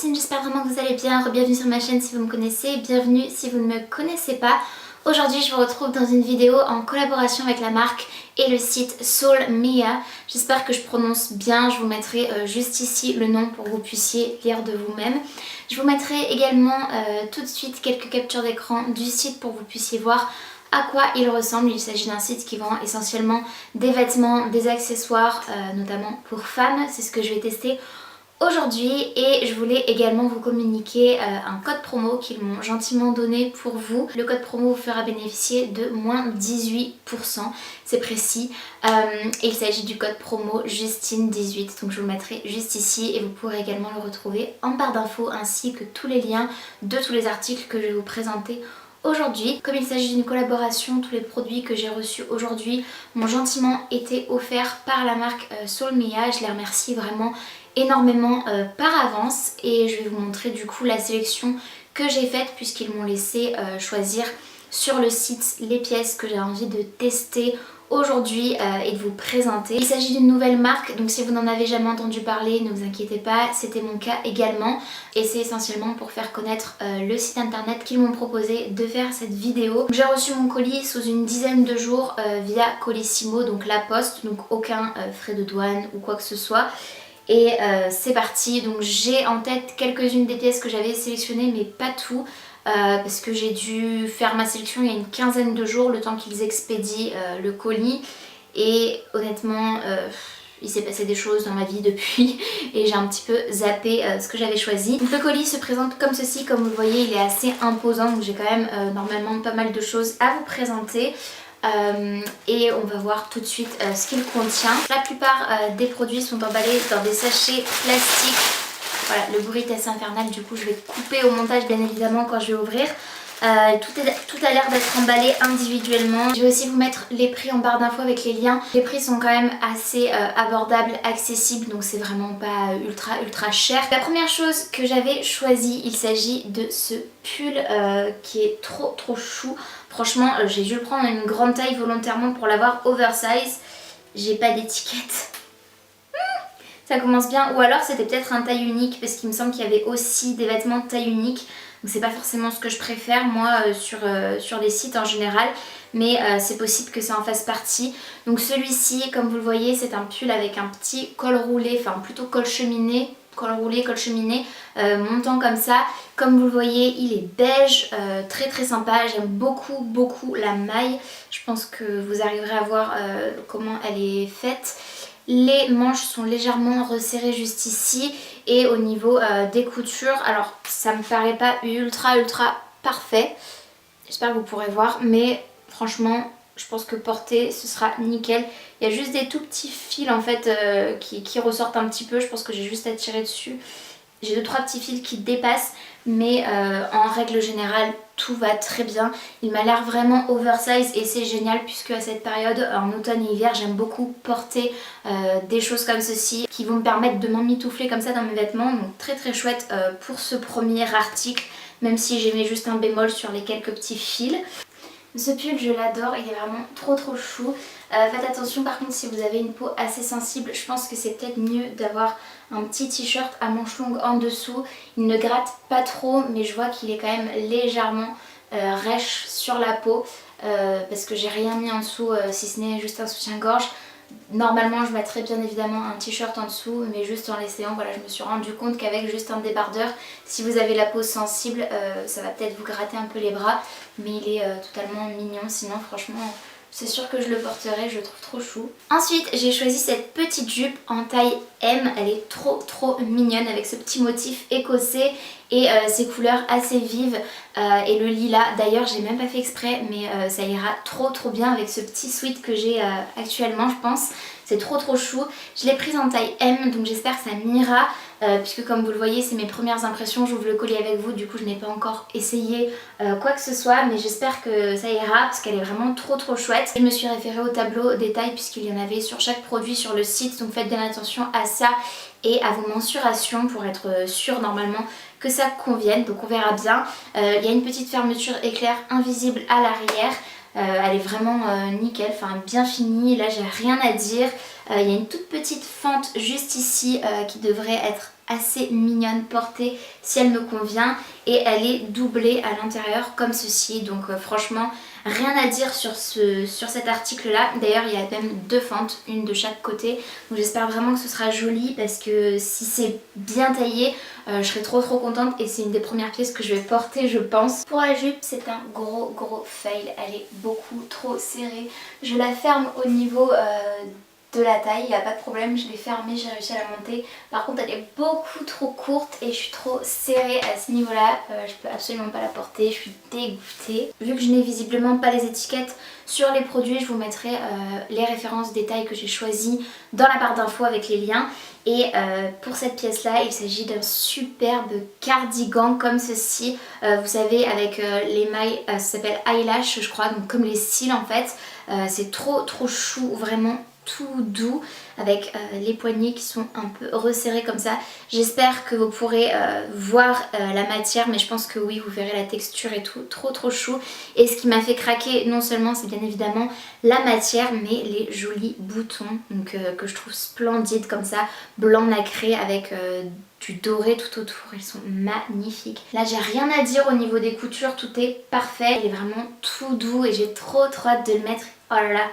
Justine, j'espère vraiment que vous allez bien. Bienvenue sur ma chaîne si vous me connaissez, bienvenue si vous ne me connaissez pas. Aujourd'hui je vous retrouve dans une vidéo en collaboration avec la marque et le site Soul Mia. J'espère que je prononce bien, je vous mettrai juste ici le nom pour que vous puissiez lire de vous-même. Je vous mettrai également tout de suite quelques captures d'écran du site pour que vous puissiez voir à quoi il ressemble. Il s'agit d'un site qui vend essentiellement des vêtements, des accessoires, notamment pour femmes. C'est ce que je vais tester aujourd'hui et je voulais également vous communiquer un code promo qu'ils m'ont gentiment donné pour vous. Le code promo vous fera bénéficier de moins 18%, c'est précis. Et il s'agit du code promo Justine18, donc je vous le mettrai juste ici et vous pourrez également le retrouver en barre d'infos ainsi que tous les liens de tous les articles que je vais vous présenter aujourd'hui. Comme il s'agit d'une collaboration, tous les produits que j'ai reçus aujourd'hui m'ont gentiment été offerts par la marque Soul Mia. Je les remercie vraiment énormément par avance et je vais vous montrer du coup la sélection que j'ai faite puisqu'ils m'ont laissé choisir sur le site les pièces que j'ai envie de tester aujourd'hui et de vous présenter. Il s'agit d'une nouvelle marque, donc si vous n'en avez jamais entendu parler, ne vous inquiétez pas, c'était mon cas également et c'est essentiellement pour faire connaître le site internet qu'ils m'ont proposé de faire cette vidéo. J'ai reçu mon colis sous une dizaine de jours via Colissimo, donc la poste, donc aucun frais de douane ou quoi que ce soit. Et c'est parti, donc j'ai en tête quelques-unes des pièces que j'avais sélectionnées mais pas tout parce que j'ai dû faire ma sélection il y a une quinzaine de jours, le temps qu'ils expédient le colis et honnêtement il s'est passé des choses dans ma vie depuis et j'ai un petit peu zappé ce que j'avais choisi. Donc le colis se présente comme ceci, comme vous le voyez il est assez imposant, donc j'ai quand même normalement pas mal de choses à vous présenter. Et on va voir tout de suite ce qu'il contient. La plupart des produits sont emballés dans des sachets plastiques. Voilà, le bruit est assez infernal, du coup je vais couper au montage bien évidemment quand je vais ouvrir. Tout a l'air d'être emballé individuellement. Je vais aussi vous mettre les prix en barre d'infos avec les liens. Les prix sont quand même assez abordables, accessibles, donc c'est vraiment pas ultra cher. La première chose que j'avais choisie, il s'agit de ce pull qui est trop chou. Franchement j'ai dû le prendre en une grande taille volontairement pour l'avoir oversize. J'ai pas d'étiquette. Ça commence bien, ou alors c'était peut-être un taille unique parce qu'il me semble qu'il y avait aussi des vêtements de taille unique. Donc c'est pas forcément ce que je préfère moi sur les sites en général, mais c'est possible que ça en fasse partie. Donc celui-ci, comme vous le voyez, c'est un pull avec un petit col roulé, enfin plutôt col cheminé, col roulé, col cheminé, montant comme ça. Comme vous le voyez, il est beige, très sympa. J'aime beaucoup la maille. Je pense que vous arriverez à voir comment elle est faite. Les manches sont légèrement resserrées juste ici et au niveau des coutures, alors ça me paraît pas ultra parfait, j'espère que vous pourrez voir, mais franchement je pense que porter ce sera nickel. Il y a juste des tout petits fils en fait qui ressortent un petit peu, je pense que j'ai juste à tirer dessus. J'ai 2-3 petits fils qui dépassent, mais en règle générale tout va très bien. Il m'a l'air vraiment oversize et c'est génial puisque à cette période, en automne et hiver, j'aime beaucoup porter des choses comme ceci qui vont me permettre de m'emmitoufler comme ça dans mes vêtements. Donc très chouette pour ce premier article, même si j'ai mis juste un bémol sur les quelques petits fils. Ce pull je l'adore, il est vraiment trop chou. Faites attention par contre si vous avez une peau assez sensible, je pense que c'est peut-être mieux d'avoir un petit t-shirt à manches longues en dessous. Il ne gratte pas trop mais je vois qu'il est quand même légèrement rêche sur la peau parce que j'ai rien mis en dessous si ce n'est juste un soutien-gorge. Normalement je mettrais bien évidemment un t-shirt en dessous mais juste en l'essayant, voilà, je me suis rendu compte qu'avec juste un débardeur, si vous avez la peau sensible, ça va peut-être vous gratter un peu les bras, mais il est totalement mignon, sinon franchement c'est sûr que je le porterai, je le trouve trop chou. Ensuite j'ai choisi cette petite jupe en taille M, elle est trop mignonne avec ce petit motif écossais et ces couleurs assez vives et le lilas. D'ailleurs j'ai même pas fait exprès mais ça ira trop bien avec ce petit sweat que j'ai actuellement je pense. C'est trop chou. Je l'ai prise en taille M donc j'espère que ça m'ira puisque comme vous le voyez c'est mes premières impressions. J'ouvre le colis avec vous, du coup je n'ai pas encore essayé quoi que ce soit mais j'espère que ça ira parce qu'elle est vraiment trop chouette. Je me suis référée au tableau des tailles puisqu'il y en avait sur chaque produit sur le site, donc faites bien attention à ça et à vos mensurations pour être sûr normalement que ça convienne, donc on verra bien. Il y a une petite fermeture éclair invisible à l'arrière. Elle est vraiment nickel, enfin bien finie, là j'ai rien à dire. Il y a une toute petite fente juste ici qui devrait être assez mignonne portée si elle me convient, et elle est doublée à l'intérieur comme ceci, donc franchement rien à dire sur cet article là. D'ailleurs il y a même deux fentes, une de chaque côté, donc j'espère vraiment que ce sera joli parce que si c'est bien taillé je serai trop contente, et c'est une des premières pièces que je vais porter je pense. Pour la jupe c'est un gros fail, elle est beaucoup trop serrée. Je la ferme au niveau de la taille, il n'y a pas de problème, je l'ai fermée, j'ai réussi à la monter. Par contre elle est beaucoup trop courte et je suis trop serrée à ce niveau là, je peux absolument pas la porter, je suis dégoûtée. Vu que je n'ai visiblement pas les étiquettes sur les produits, je vous mettrai les références des tailles que j'ai choisies dans la barre d'infos avec les liens. Et pour cette pièce là il s'agit d'un superbe cardigan comme ceci, vous savez avec les mailles, ça s'appelle eyelash je crois, donc comme les cils en fait. C'est trop chou, vraiment tout doux avec les poignets qui sont un peu resserrés comme ça. J'espère que vous pourrez voir la matière, mais je pense que oui, vous verrez la texture et tout, trop chou. Et ce qui m'a fait craquer non seulement c'est bien évidemment la matière, mais les jolis boutons donc, que je trouve splendides comme ça, blanc nacré avec du doré tout autour, ils sont magnifiques. Là j'ai rien à dire au niveau des coutures, tout est parfait, il est vraiment tout doux et j'ai trop hâte de le mettre. Oh là là,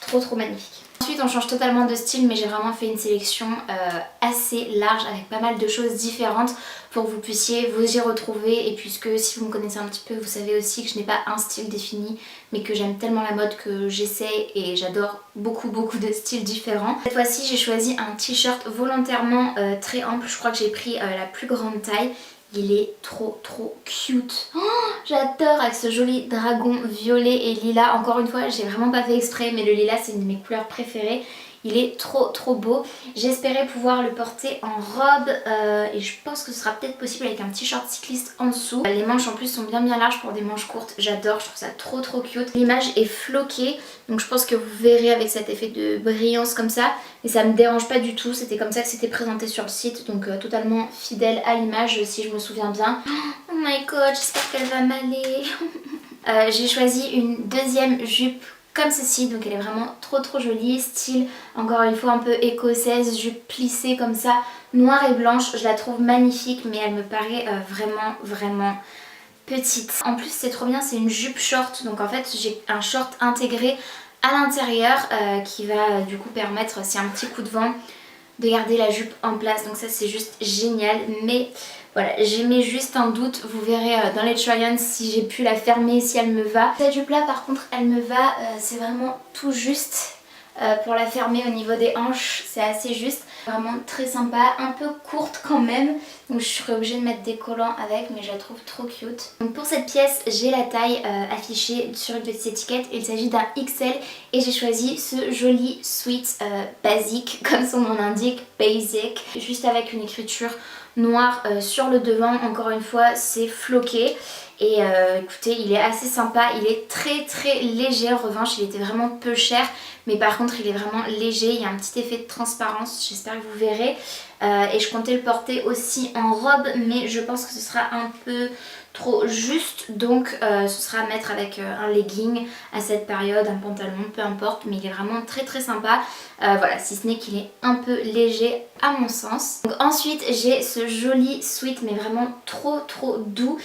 trop magnifique. Ensuite on change totalement de style, mais j'ai vraiment fait une sélection assez large avec pas mal de choses différentes pour que vous puissiez vous y retrouver, et puisque si vous me connaissez un petit peu vous savez aussi que je n'ai pas un style défini mais que j'aime tellement la mode que j'essaie et j'adore beaucoup de styles différents. Cette fois-ci j'ai choisi un t-shirt volontairement très ample, je crois que j'ai pris la plus grande taille. Il est trop cute. Oh, j'adore avec ce joli dragon violet et lilas. Encore une fois, j'ai vraiment pas fait exprès, mais le lilas c'est une de mes couleurs préférées. Il est trop beau. J'espérais pouvoir le porter en robe et je pense que ce sera peut-être possible avec un petit short cycliste en dessous. Les manches en plus sont bien larges pour des manches courtes. J'adore, je trouve ça trop cute. L'image est floquée, donc je pense que vous verrez avec cet effet de brillance comme ça. Et ça me dérange pas du tout, c'était comme ça que c'était présenté sur le site, donc totalement fidèle à l'image si je me souviens bien. Oh my god, j'espère qu'elle va m'aller. J'ai choisi une deuxième jupe comme ceci, donc elle est vraiment trop jolie, style encore une fois un peu écossaise, jupe plissée comme ça, noire et blanche. Je la trouve magnifique, mais elle me paraît vraiment petite. En plus c'est trop bien, c'est une jupe short, donc en fait j'ai un short intégré à l'intérieur qui va du coup permettre, s'il y a un petit coup de vent, de garder la jupe en place, donc ça c'est juste génial. Mais voilà, j'émets juste un doute, vous verrez dans les try-ons si j'ai pu la fermer, si elle me va. Cette jupe là par contre elle me va, c'est vraiment tout juste. Pour la fermer au niveau des hanches, c'est assez juste, vraiment très sympa, un peu courte quand même, donc je serais obligée de mettre des collants avec, mais je la trouve trop cute. Donc pour cette pièce j'ai la taille affichée sur une petite étiquette, il s'agit d'un XL et j'ai choisi ce joli sweat basique comme son nom l'indique, basic, juste avec une écriture noire sur le devant. Encore une fois c'est floqué. Et écoutez, il est assez sympa, il est très léger. En revanche il était vraiment peu cher, mais par contre il est vraiment léger, il y a un petit effet de transparence, j'espère que vous verrez. Et je comptais le porter aussi en robe, mais je pense que ce sera un peu trop juste, donc ce sera à mettre avec un legging à cette période, un pantalon, peu importe, mais il est vraiment très sympa. Voilà, si ce n'est qu'il est un peu léger à mon sens. Donc, ensuite j'ai ce joli sweat mais vraiment trop doux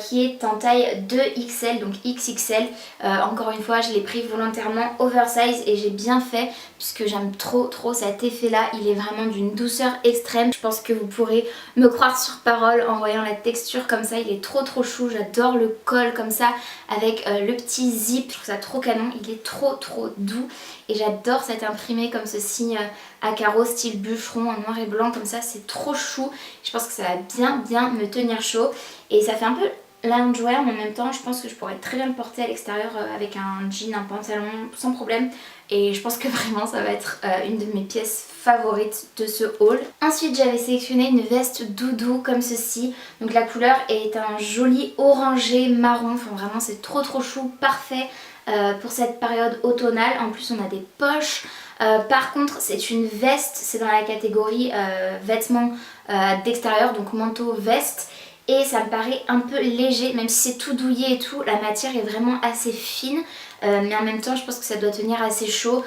qui est en taille 2XL, donc XXL. Encore une fois je l'ai pris volontairement oversize et j'ai bien fait puisque j'aime trop cet effet là, il est vraiment d'une douceur extrême. Je pense que vous pourrez me croire sur parole en voyant la texture comme ça, il est trop chou. J'adore le col comme ça avec le petit zip, je trouve ça trop canon, il est trop doux et j'adore cet imprimé comme ceci à carreaux style bûcheron en noir et blanc comme ça, c'est trop chou. Je pense que ça va bien me tenir chaud et ça fait un peu loungewear, mais en même temps je pense que je pourrais très bien le porter à l'extérieur avec un jean, un pantalon sans problème, et je pense que vraiment ça va être une de mes pièces favorites de ce haul. Ensuite j'avais sélectionné une veste doudou comme ceci, donc la couleur est un joli orangé marron, enfin vraiment c'est trop chou, parfait pour cette période automnale. En plus on a des poches. Par contre c'est une veste, c'est dans la catégorie vêtements d'extérieur, donc manteau veste. Et ça me paraît un peu léger, même si c'est tout douillet et tout, la matière est vraiment assez fine. mais en même temps je pense que ça doit tenir assez chaud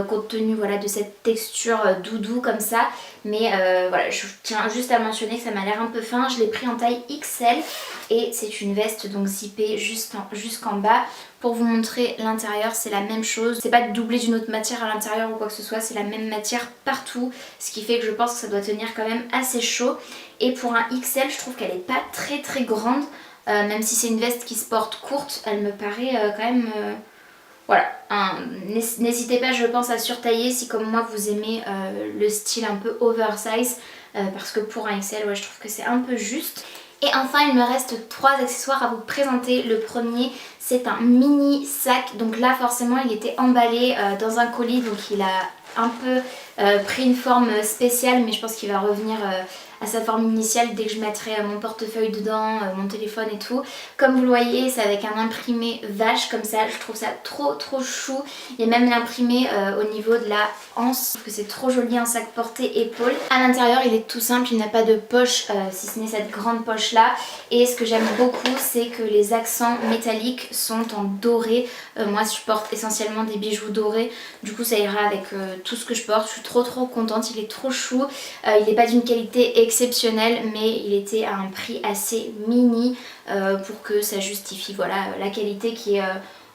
compte tenu voilà, de cette texture doudou comme ça. Mais voilà, je tiens juste à mentionner que ça m'a l'air un peu fin. Je l'ai pris en taille XL et c'est une veste donc zippée jusqu'en bas. Pour vous montrer l'intérieur, c'est la même chose. C'est pas doublé d'une autre matière à l'intérieur ou quoi que ce soit, c'est la même matière partout. Ce qui fait que je pense que ça doit tenir quand même assez chaud. Et pour un XL, je trouve qu'elle est pas très grande. Même si c'est une veste qui se porte courte, elle me paraît quand même... Voilà, n'hésitez pas je pense à surtailler si comme moi vous aimez le style un peu oversize parce que pour un XL ouais, je trouve que c'est un peu juste. Et enfin il me reste 3 accessoires à vous présenter. Le premier c'est un mini sac, donc là forcément il était emballé dans un colis donc il a un peu pris une forme spéciale mais je pense qu'il va revenir à sa forme initiale dès que je mettrai mon portefeuille dedans, mon téléphone et tout. Comme vous le voyez, c'est avec un imprimé vache comme ça, je trouve ça trop chou. Il y a même l'imprimé au niveau de la anse, je trouve que c'est trop joli, un sac porté épaule. À l'intérieur il est tout simple, il n'a pas de poche si ce n'est cette grande poche là. Et ce que j'aime beaucoup c'est que les accents métalliques sont en doré. Moi je porte essentiellement des bijoux dorés, du coup ça ira avec tout ce que je porte. Je suis trop contente, il est trop chou. Il n'est pas d'une qualité exceptionnelle mais il était à un prix assez mini pour que ça justifie voilà, la qualité qui est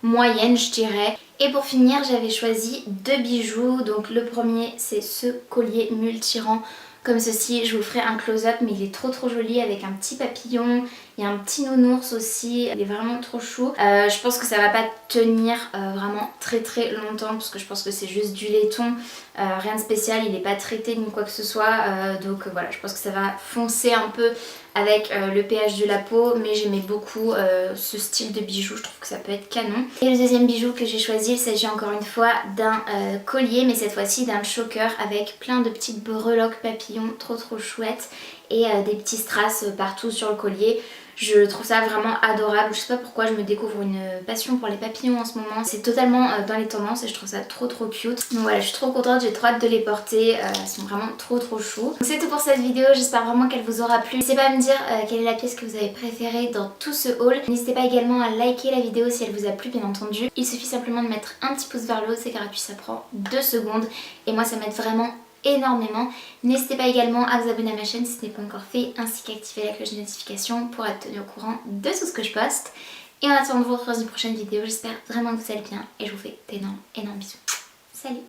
moyenne je dirais. Et pour finir j'avais choisi 2 bijoux. Donc le premier c'est ce collier multirang comme ceci, je vous ferai un close-up mais il est trop joli avec un petit papillon, il y a un petit nounours aussi, il est vraiment trop chou. Je pense que ça va pas tenir vraiment très longtemps parce que je pense que c'est juste du laiton, rien de spécial, il n'est pas traité ni quoi que ce soit, donc voilà, je pense que ça va foncer un peu avec le pH de la peau, mais j'aimais beaucoup ce style de bijou, je trouve que ça peut être canon. Et le deuxième bijou que j'ai choisi, il s'agit encore une fois d'un collier, mais cette fois-ci d'un choker avec plein de petites breloques papillons trop chouettes et des petits strass partout sur le collier. Je trouve ça vraiment adorable, je sais pas pourquoi je me découvre une passion pour les papillons en ce moment. C'est totalement dans les tendances et je trouve ça trop cute. Donc voilà, je suis trop contente, j'ai trop hâte de les porter, elles sont vraiment trop chou. C'est tout pour cette vidéo, j'espère vraiment qu'elle vous aura plu. N'hésitez pas à me dire quelle est la pièce que vous avez préférée dans tout ce haul. N'hésitez pas également à liker la vidéo si elle vous a plu bien entendu. Il suffit simplement de mettre un petit pouce vers le haut, c'est gratuit, ça prend 2 secondes et moi ça m'aide vraiment énormément. N'hésitez pas également à vous abonner à ma chaîne si ce n'est pas encore fait, ainsi qu'à activer la cloche de notification pour être tenu au courant de tout ce que je poste. Et en attendant de vous retrouver dans une prochaine vidéo, j'espère vraiment que vous allez bien et je vous fais d'énormes bisous. Salut!